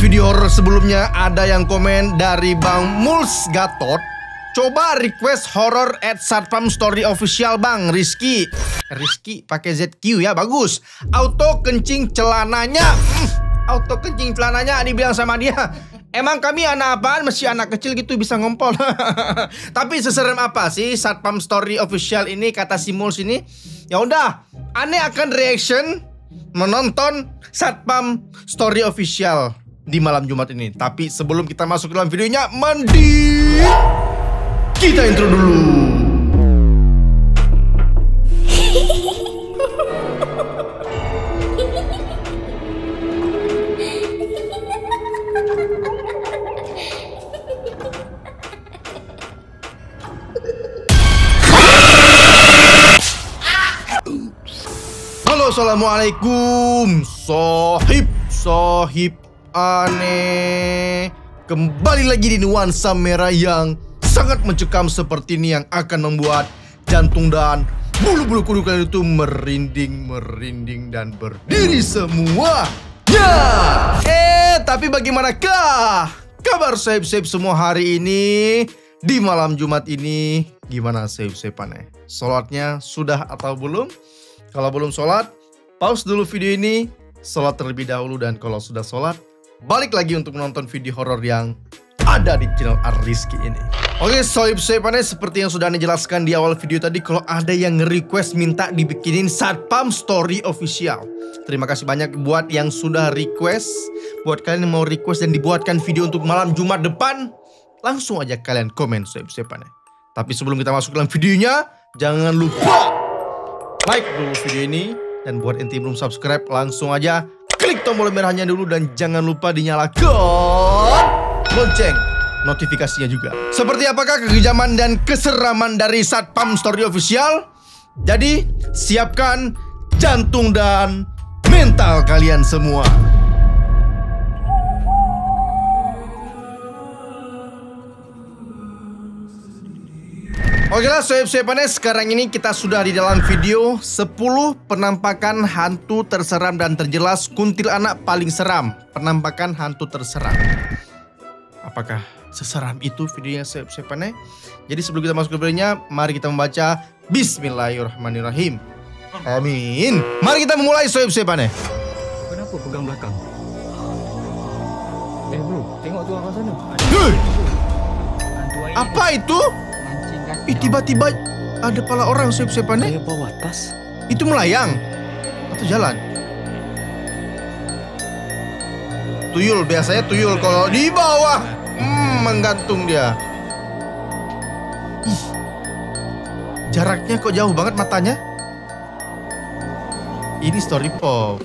video horor sebelumnya ada yang komen dari Bang Muls Gatot. Coba request horror at Satpam Story Official Bang Rizky pakai ZQ ya, bagus. Auto kencing celananya. Auto kencing celananya dibilang sama dia. Emang kami anak apaan? Masih anak kecil gitu bisa ngompol. Tapi seserem apa sih Satpam Story Official ini, kata si Muls ini? Ya udah, aneh akan reaction menonton Satpam Story Official di malam Jumat ini. Tapi sebelum kita masuk ke dalam videonya, mandi, kita intro dulu. Halo, assalamualaikum sohib aneh. Kembali lagi di nuansa merah yang sangat mencekam seperti ini, yang akan membuat jantung dan bulu-bulu kuduk kalian itu merinding dan berdiri semuanya. Tapi bagaimanakah kabar sahib-sahib semua hari ini di malam Jumat ini? Gimana sahib-sahib aneh? Sholatnya sudah atau belum? Kalau belum sholat, pause dulu video ini, sholat terlebih dahulu, dan kalau sudah sholat, balik lagi untuk menonton video horor yang ada di channel Rizky ini. Oke, sohib-sohib aneh, seperti yang sudah Anda jelaskan di awal video tadi, kalau ada yang nge-request minta dibikinin Satpam Story Official. Terima kasih banyak buat yang sudah request. Buat kalian yang mau request dan dibuatkan video untuk malam Jumat depan, langsung aja kalian komen sohib-sohib aneh. Tapi sebelum kita masuk ke dalam videonya, jangan lupa like dulu video ini, dan buat ente belum subscribe, langsung aja klik tombol merahnya dulu, dan jangan lupa dinyalakan lonceng notifikasinya juga. Seperti apakah kekejaman dan keseraman dari Satpam Story Official? Jadi siapkan jantung dan mental kalian semua. Oke lah sohib-sohib aneh, sekarang ini kita sudah di dalam video 10 penampakan hantu terseram dan terjelas kuntilanak paling seram. Penampakan hantu terseram. Apakah seseram itu videonya sohib-sohib aneh? Jadi sebelum kita masuk ke videonya, mari kita membaca Bismillahirrahmanirrahim. Amin. Mari kita memulai sohib-sohib aneh. Kenapa pegang belakang? Bro, tengok tu arah sana. Apa itu? Tiba-tiba ada kepala orang sohib-sohib aneh. Kayak bawah tas. Itu melayang atau jalan? Tuyul, biasanya tuyul kalau di bawah menggantung dia. Ih, jaraknya kok jauh banget matanya. Ini story pop.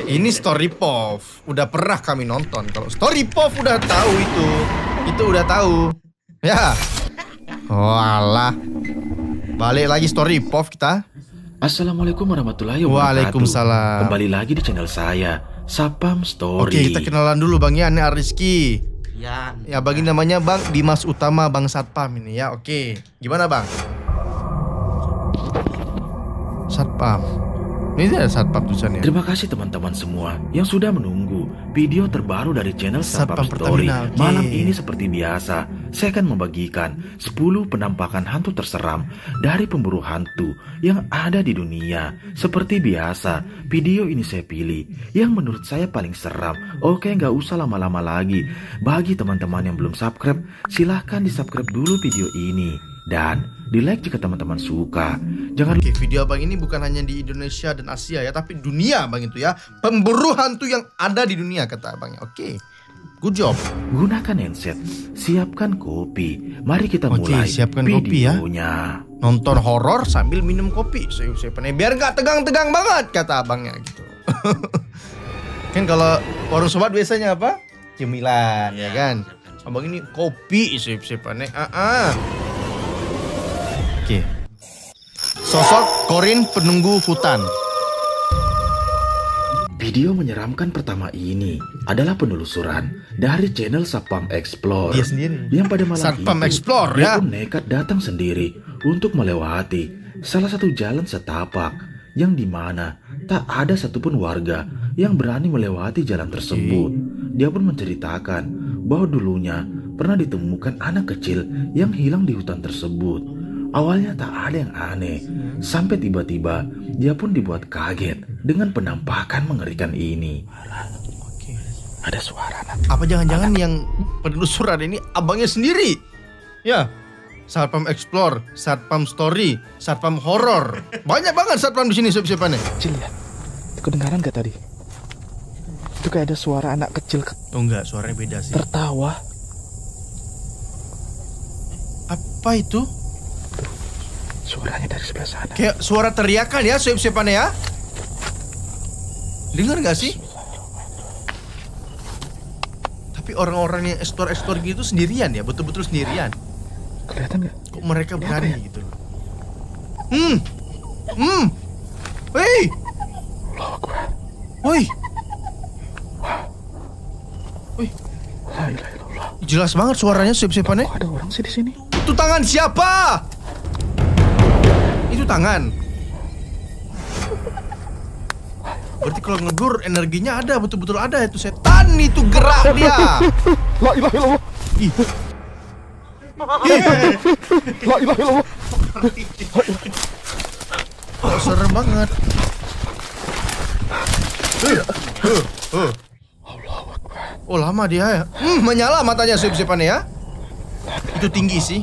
Ini story pop. Udah pernah kami nonton. Kalau story pop udah tahu itu udah tahu. Ya. Oh alah. Balik lagi story pop kita. Assalamualaikum warahmatullahi wabarakatuh. Waalaikumsalam. Kembali lagi di channel saya, Satpam Story. Oke, kita kenalan dulu Bang ya, ini Rizky. Ya, Bang ini namanya Bang Dimas Utama, Bang Satpam ini ya. Oke, gimana Bang? Satpam. Ini ada Satpam tulisannya. Terima kasih teman-teman semua yang sudah menunggu video terbaru dari channel Satpam Story. Pertamina, okay. Malam ini seperti biasa, saya akan membagikan 10 penampakan hantu terseram dari pemburu hantu yang ada di dunia. Seperti biasa, video ini saya pilih yang menurut saya paling seram. Oke, nggak usah lama-lama lagi. Bagi teman-teman yang belum subscribe, silahkan di-subscribe dulu video ini. Dan di-like jika teman-teman suka. Jangan Oke, video Bang ini bukan hanya di Indonesia dan Asia ya, tapi dunia Bang itu ya. Pemburu hantu yang ada di dunia kata Abangnya. Oke, good job. gunakan handset, siapkan kopi. Mari kita mulai siapkan kopi ya. videonya. Nonton horor sambil minum kopi. Saya biar nggak tegang-tegang banget kata Abangnya gitu. Kan kalau warung sobat biasanya apa? Cemilan ya kan. Abang ini kopi saya Oke. Sosok Corin penunggu hutan. Video menyeramkan pertama ini adalah penelusuran dari channel Satpam Explore. Dia sendiri. Yang pada malam Satpam itu, Explore dia ya. pun nekat datang sendiri untuk melewati salah satu jalan setapak yang dimana tak ada satupun warga yang berani melewati jalan tersebut. Dia pun menceritakan bahwa dulunya pernah ditemukan anak kecil yang hilang di hutan tersebut. Awalnya tak ada yang aneh, sampai tiba-tiba dia pun dibuat kaget dengan penampakan mengerikan ini. Ada suara anak. Apa jangan-jangan yang penelusuran ini abangnya sendiri? Ya, Satpam Explore, Satpam Story, Satpam Horror. Banyak banget satpam di sini siapa nih? Kecil ya. Kedengaran gak tadi? Itu kayak ada suara anak kecil Oh enggak, suaranya beda sih. tertawa. Apa itu? Suaranya dari sebelah sana. Kayak suara teriakan ya, siapa-siapanya ya? Dengar gak sih? Tapi orang-orang yang explore gitu sendirian ya, betul-betul sendirian. Kelihatan gak? Kok mereka berani gitu loh? Hei! Allahu Akbar. Woi! Woi, La ilaha illallah. jelas banget suaranya siapa-siapanya. Kok ada orang sih di sini? Itu tangan siapa? Itu tangan. Berarti kalau ngeblur energinya ada, betul-betul ada. Itu setan, itu gerak dia. La ilaha illallah. Ih. La ilaha illallah. Oh, serem banget. Allahu Akbar. Oh, lama dia ya. Menyala matanya siapa-siapanya ya. Itu tinggi sih.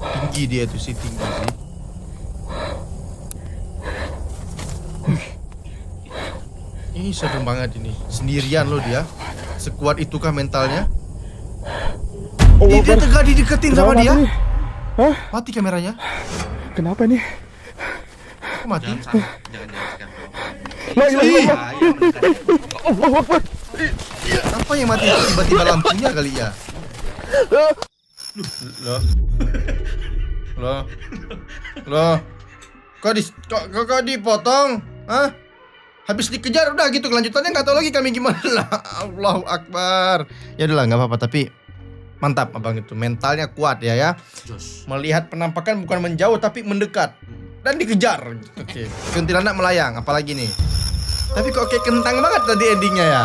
Tinggi dia tuh sih, tinggi sih. Ini serem banget ini. Sendirian loh dia. Sekuat itukah mentalnya? Dia tegak dideketin sama dia. Hah? Mati kameranya. Kenapa nih? Kok mati? La ilaha illallah. Allahu Akbar. Apa yang mati tiba-tiba lampunya kali ya? Loh. Kok dipotong? Hah? Habis dikejar udah gitu, kelanjutannya nggak tahu lagi kami gimana lah. Allahu Akbar. Ya udahlah, nggak apa-apa, tapi mantap abang itu, mentalnya kuat ya. Melihat penampakan bukan menjauh tapi mendekat dan dikejar. Oke. Kuntilanak melayang, apalagi nih. Tapi kok kayak kentang banget tadi endingnya ya.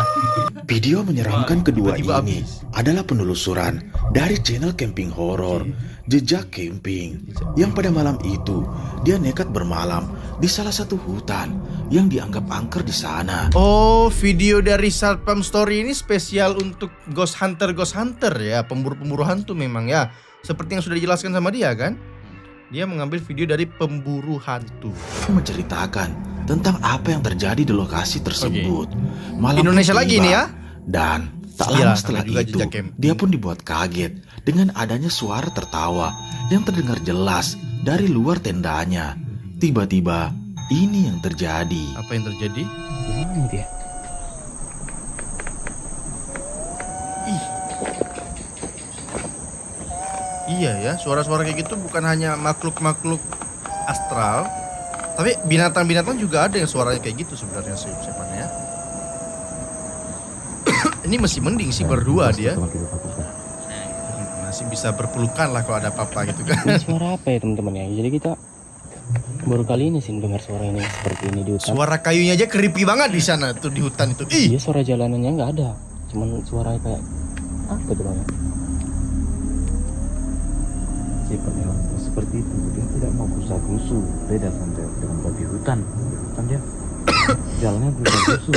Video menyeramkan kedua Tiba-tiba ini adalah penelusuran dari channel camping horor Jejak Camping, yang pada malam itu dia nekat bermalam di salah satu hutan yang dianggap angker di sana. Oh, video dari Satpam Story ini spesial untuk Ghost Hunter ya, pemburu hantu memang ya. Seperti yang sudah dijelaskan sama dia kan? Dia mengambil video dari pemburu hantu. Menceritakan tentang apa yang terjadi di lokasi tersebut. Malam Indonesia pun lagi tiba, nih ya. Dan tak Iya, lama setelah juga itu Jejak Camping. dia pun dibuat kaget dengan adanya suara tertawa yang terdengar jelas dari luar tendanya. Tiba-tiba ini yang terjadi. Apa yang terjadi? Gimana dia? Ih. Iya ya, suara-suara kayak gitu bukan hanya makhluk-makhluk astral, tapi binatang-binatang juga ada yang suaranya kayak gitu sebenarnya sih, ya. Ini masih mending sih berdua dia. Masih bisa berpelukan lah kalau ada apa-apa gitu kan. Ini suara apa ya teman-teman ya? Jadi kita baru kali ini sih dengar suara ini seperti ini di hutan. Suara kayunya aja creepy banget di sana tuh, di hutan itu. Ih. Dia suara jalanannya nggak ada, cuman suara kayak apa tuh bang? Sifat hewan seperti itu, dia tidak mau gusa-gusu. Beda dengan babi hutan. Di hutan dia jalannya gusa-gusu.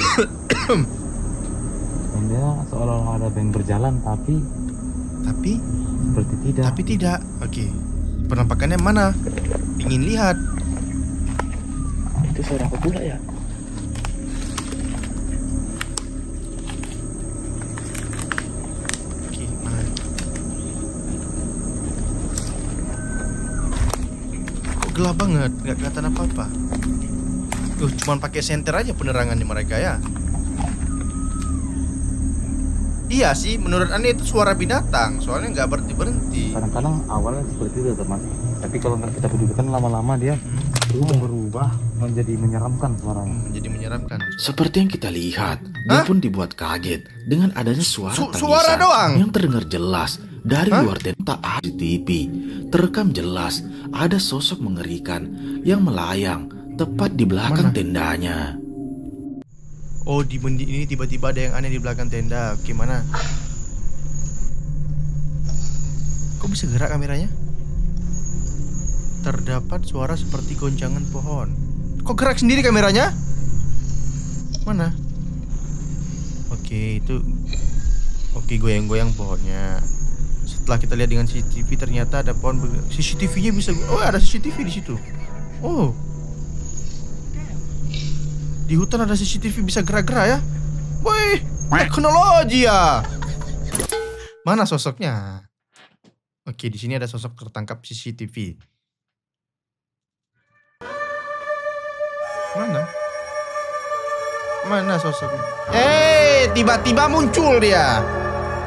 Dan dia seolah-olah ada yang berjalan, tapi seperti tidak. Tapi tidak. Oke. Penampakannya mana? Ingin lihat. Itu suara apa pula ya? Oke, mana? Kok gelap banget, nggak kelihatan apa-apa. Cuman pakai senter aja penerangannya mereka ya. Iya sih, menurut Anda itu suara binatang, soalnya nggak berhenti-berhenti. Kadang-kadang awalnya seperti itu teman, tapi kalau kita dudukan lama-lama dia berubah menjadi menyeramkan suaranya. Menjadi menyeramkan. Seperti yang kita lihat, dia pun dibuat kaget dengan adanya suara Suara tangisan doang? yang terdengar jelas dari luar tenda TV. Terekam jelas ada sosok mengerikan yang melayang tepat di belakang tendanya. Oh, di ini tiba-tiba ada yang aneh di belakang tenda. Oke, mana? Kok bisa gerak kameranya? Terdapat suara seperti goncangan pohon. Kok gerak sendiri kameranya? Mana? Oke, itu. Oke, goyang-goyang pohonnya. Setelah kita lihat dengan CCTV, ternyata ada pohon bergerak. CCTV-nya bisa. Oh, ada CCTV di situ. Oh. Di hutan ada CCTV bisa gerak-gerak ya? Woi, teknologi ya. Mana sosoknya? Oke, di sini ada sosok tertangkap CCTV. Mana sosoknya? Tiba-tiba muncul dia.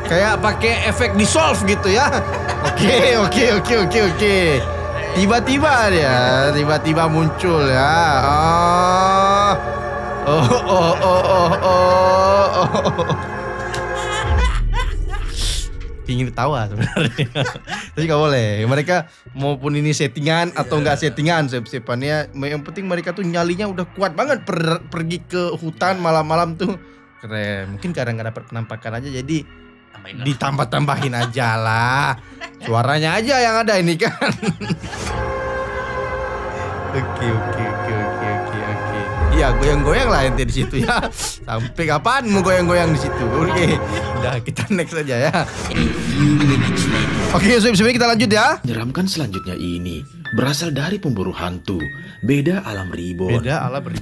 Kayak pakai efek dissolve gitu ya. Oke. Tiba-tiba muncul ya. Ingin ketawa sebenarnya. Tapi gak boleh. Mereka maupun ini settingan atau nggak settingan, sepannya yang penting mereka tuh nyalinya udah kuat banget pergi ke hutan malam-malam tuh. Keren. Mungkin karena nggak dapat penampakan aja jadi ditambah-tambahin aja lah. Suaranya aja yang ada ini kan. Oke. Iya, goyang-goyang lah ente di situ ya. Sampai kapan mau goyang-goyang di situ? Oke. Udah, kita next aja ya. Oke, sebenarnya kita lanjut ya. Menyeramkan selanjutnya ini berasal dari pemburu hantu Beda Alam Reborn.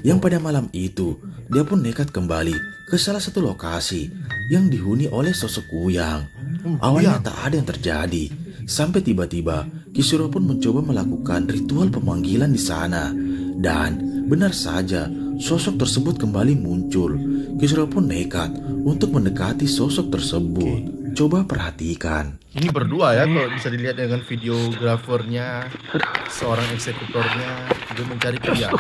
Yang pada malam itu dia pun nekat kembali ke salah satu lokasi yang dihuni oleh sosok kuyang. Awalnya tak ada yang terjadi, sampai tiba-tiba Kishiro pun mencoba melakukan ritual pemanggilan di sana. Dan benar saja, sosok tersebut kembali muncul. Kishiro pun nekat untuk mendekati sosok tersebut. Coba perhatikan. Ini berdua ya, kalau bisa dilihat dengan videografernya, seorang eksekutornya juga mencari kuyang.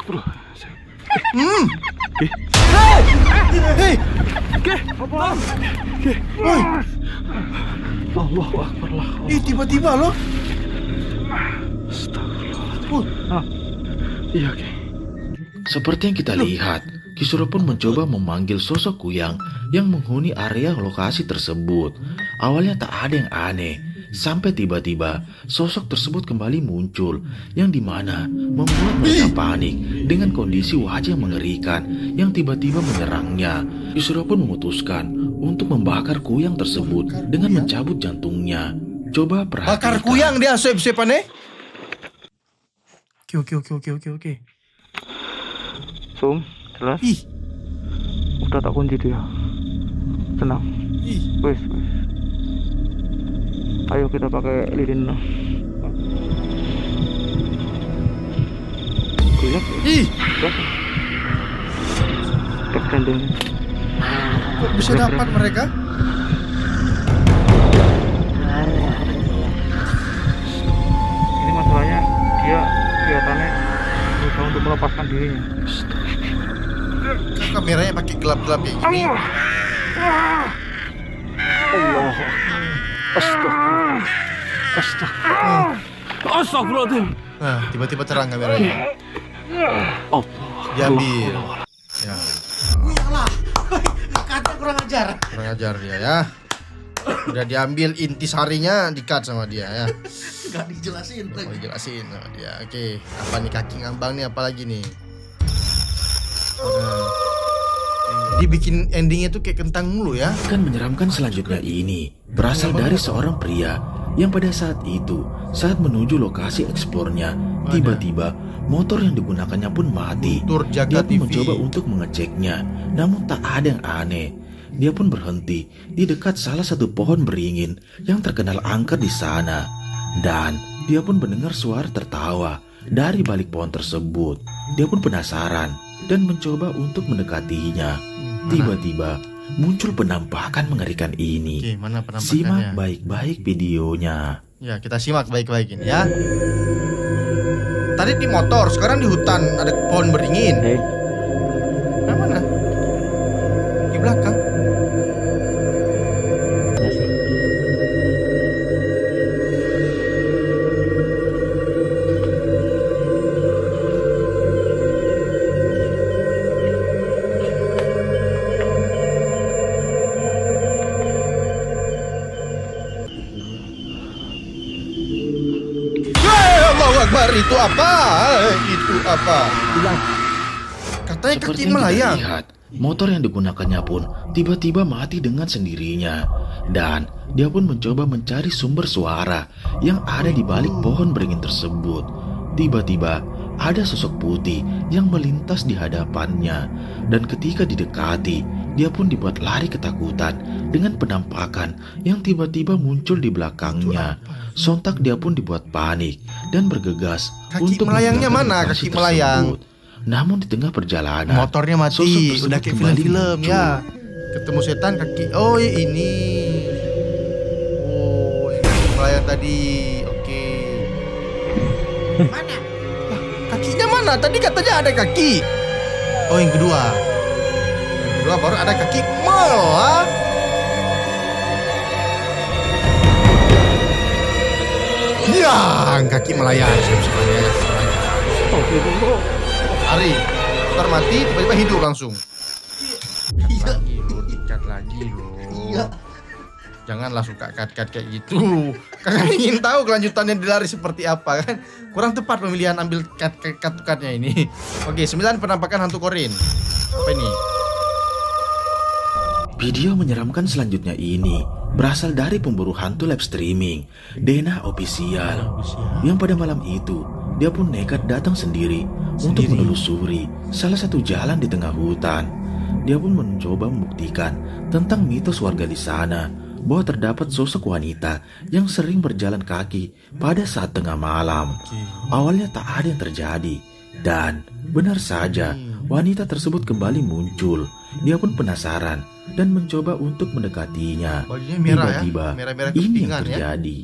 Hei. Allahu Akbar lah. Tiba-tiba loh. Iya, Ki. Seperti yang kita lihat, Kishiro pun mencoba memanggil sosok kuyang yang menghuni area lokasi tersebut. Awalnya tak ada yang aneh, sampai tiba-tiba sosok tersebut kembali muncul, yang dimana membuat mereka panik dengan kondisi wajah mengerikan yang tiba-tiba menyerangnya. Kishiro pun memutuskan untuk membakar kuyang tersebut dengan mencabut jantungnya. Coba perhatikan. Bakar kuyang dia, siapa-siapa nih? Oke. Sum, jelas. Udah tak kunci dia. Tenang. Wes. Ayo kita pakai lilin. Kuyak. Cek tendeng. Kok bisa dapat mereka? Ini masalahnya dia kelihatannya berusaha untuk melepaskan dirinya. Kameranya pakai gelap-gelap kayak gini. Allah. Astagfirullahaladzim. Nah, tiba-tiba terang kameranya. Diambil. Ya. Kata kurang ajar. Kurang ajar dia ya. Udah diambil intisarinya, di-cut sama dia ya. Gak dijelasin. Mau dijelasin sama dia. Oke, apa nih kaki ngambang nih, apalagi nih? Dibikin endingnya tuh kayak kentang mulu ya. Kan menyeramkan selanjutnya ini berasal dari seorang pria yang pada saat itu, saat menuju lokasi eksplornya, tiba-tiba motor yang digunakannya pun mati. Dia pun mencoba untuk mengeceknya, namun tak ada yang aneh. Dia pun berhenti di dekat salah satu pohon beringin yang terkenal angker di sana. Dan dia pun mendengar suara tertawa dari balik pohon tersebut. Dia pun penasaran dan mencoba untuk mendekatinya. Tiba-tiba muncul penampakan mengerikan ini. Oke, mana penampakannya? Simak baik-baik videonya. Ya, kita simak baik-baik ini ya. Tadi di motor, sekarang di hutan ada pohon beringin. Nah, mana? Di belakang. itu apa? Itu apa? Katanya kaki Seperti yang kita melayang. lihat, motor yang digunakannya pun tiba-tiba mati dengan sendirinya. Dan dia pun mencoba mencari sumber suara yang ada di balik pohon beringin tersebut. Tiba-tiba ada sosok putih yang melintas di hadapannya. Dan ketika didekati, dia pun dibuat lari ketakutan dengan penampakan yang tiba-tiba muncul di belakangnya. Sontak dia pun dibuat panik dan bergegas Kaki untuk melayangnya meninggalkan mana? lokasi Kaki melayang. tersebut. Namun di tengah perjalanan, Motornya sosok mati. tersebut Udah kayak kembali film-film muncul. ya. Ketemu setan kaki. Oh ya ini. Oh yang kaki melayang tadi. Oke. Mana? Kakinya mana? Tadi katanya ada kaki. Oh yang kedua. Yang kedua baru ada kaki melayang. Ya, kaki melayang. Lari. Motor mati, tiba-tiba hidup langsung. Iya. Lagi lo, dicat lagi lo. Iya. Janganlah suka cut-cut kayak gitu. Karena ingin tahu kelanjutannya dilari seperti apa kan. Kurang tepat pemilihan ambil cut-cutnya ini. Oke, 9 penampakan hantu Korin. Apa ini? Video menyeramkan selanjutnya ini berasal dari pemburu hantu live streaming Dena Official, yang pada malam itu dia pun nekat datang sendiri untuk menelusuri salah satu jalan di tengah hutan. Dia pun mencoba membuktikan tentang mitos warga di sana bahwa terdapat sosok wanita yang sering berjalan kaki pada saat tengah malam. Awalnya tak ada yang terjadi, dan benar saja wanita tersebut kembali muncul. Dia pun penasaran dan mencoba untuk mendekatinya. Bajunya merah ya? Tiba-tiba Merah-merah ini yang kepingan ya? terjadi.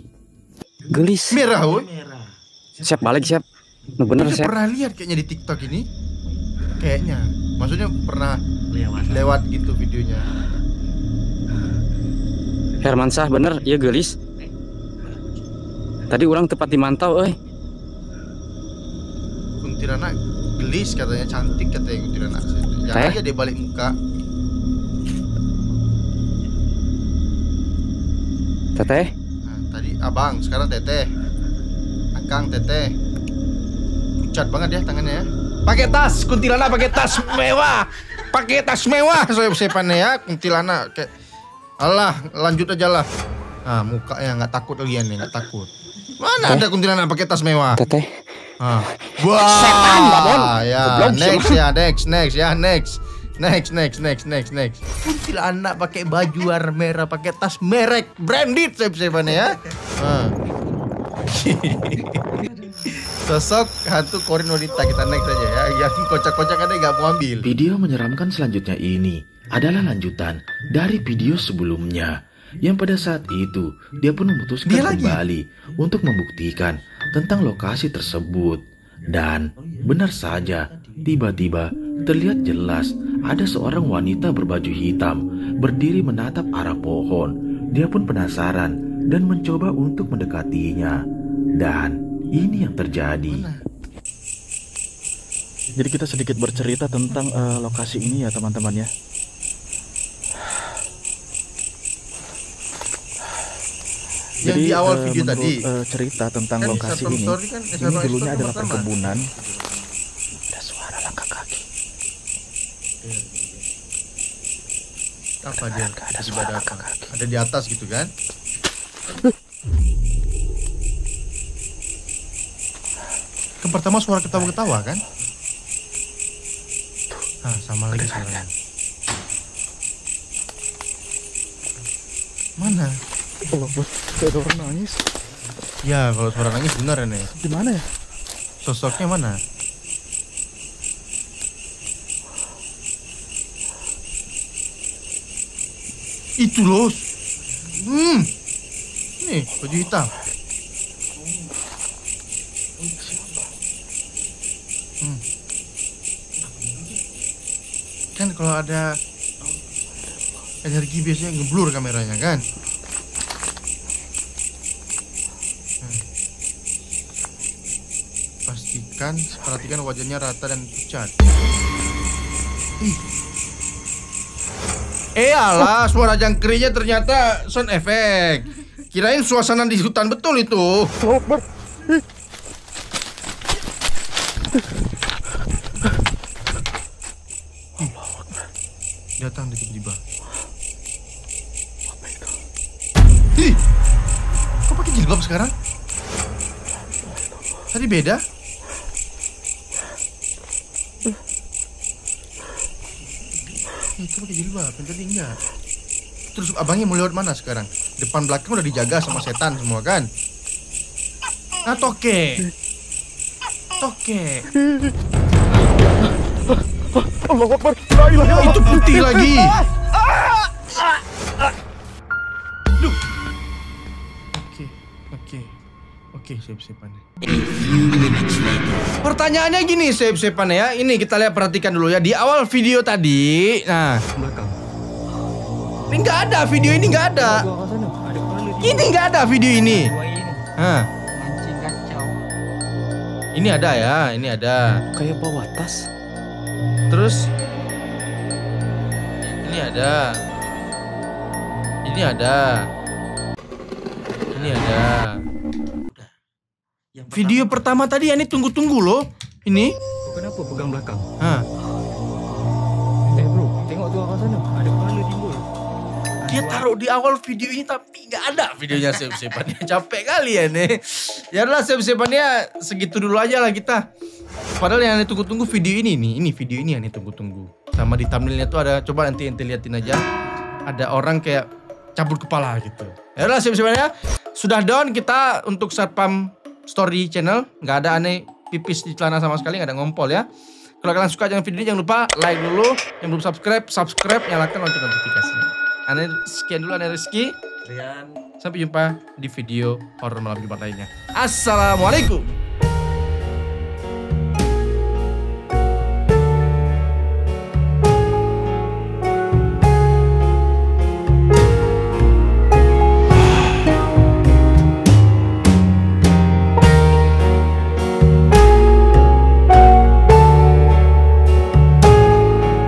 Gelis. Merah, woy. Siap balik siap. Nah, bener Saya siap. pernah lihat kayaknya di TikTok ini. Kayaknya. Maksudnya pernah lewat gitu videonya. Hermansah bener, iya gelis. Tadi orang tepat dimantau, Kuntilanak gelis katanya, cantik katanya kuntilanak. Jangan Teh? aja dia balik muka. Teteh, Nah, tadi abang, sekarang teteh. Akang teteh. Pucat banget ya tangannya ya. Pakai tas, kuntilanak pakai tas mewah. Pakai tas mewah sepannya ya kuntilanak kayak. Alah, lanjut aja lah. Nah, mukanya nggak takut lagi nih, nggak takut. Mana ada kuntilanak pakai tas mewah? teteh. Ah. Wah, Setan, Babon. ya, Goblok, next ya, next. Kuntilanak pakai baju warna merah, pakai tas merek branded siapa ya. Ah. Sosok hantu Korin wanita, kita next aja ya. Yang kocak-kocak ada nggak mau ambil. Video menyeramkan selanjutnya ini adalah lanjutan dari video sebelumnya, yang pada saat itu dia pun memutuskan Dia lagi? kembali untuk membuktikan tentang lokasi tersebut. Dan benar saja, tiba-tiba terlihat jelas ada seorang wanita berbaju hitam berdiri menatap arah pohon. Dia pun penasaran dan mencoba untuk mendekatinya. Dan ini yang terjadi. Jadi kita sedikit bercerita tentang lokasi ini ya teman-teman ya. Yang di awal video menurut, tadi. cerita tentang Kan di lokasi Instagram ini, story kan, ini Instagram dulunya story adalah pertama. perkebunan. Ada suara langkah kaki. Apa dia? Ada Tiba-tiba suara datang. kaki. Ada di atas gitu kan? Kan pertama suara ketawa-ketawa kan? Ah, sama lagi suaranya. Mana? Allah, bos, kayak ada orang nangis. Ya, kalau suara nangis benar nih. Di mana ya? Sosoknya mana? Itu loh. Nih, baju hitam. Kan kalau ada energi biasanya ngeblur kameranya kan? Perhatikan wajahnya rata dan pucat. Alah, suara jangkrinya ternyata sound effect. Kirain suasana di hutan betul itu. Datang tiba-tiba. Apa itu? Ih, kok pakai jilbab sekarang? Tadi beda. Itu pakai jilbab, yang tadi enggak. Terus abangnya mau lewat mana sekarang? Depan belakang udah dijaga sama setan semua kan? Nah, toke. Allahu Akbar. La ilaha illallah. Itu putih lagi. Duh. Oke, siap-siapannya. Pertanyaannya gini, siap-siapannya ya. Ini kita lihat, perhatikan dulu ya. Di awal video tadi, nah, ini nggak ada, video ini nggak ada. Ini nggak ada video ini. Hah. Ini ada ya, ini ada. Kayak bawa tas. Terus ini ada. Ini ada. Ini ada. Video pertama tadi ya, ini tunggu-tunggu loh. Ini. Kenapa pegang belakang? Hah. Bro, tengok tuh arah sana. Ada kepala timbul. Dia taruh di awal video ini tapi nggak ada videonya save-saveannya. Capek kali ya nih. Ya udah, save-saveannya segitu dulu aja lah kita. Padahal yang ditunggu-tunggu video ini nih. Ini video ini yang ditunggu-tunggu. Sama di thumbnailnya tuh ada, coba nanti ente liatin aja. Ada orang kayak cabut kepala gitu. Ya udah, save-saveannya sudah down kita untuk Satpam Story channel. Nggak ada aneh pipis di celana sama sekali, nggak ada ngompol ya. Kalau kalian suka jangan video ini, jangan lupa like dulu. Yang belum subscribe, nyalakan lonceng notifikasinya. Aneh sekian dulu, Aneh Rizky. Sampai jumpa di video horor malam Jumat lainnya. Assalamualaikum.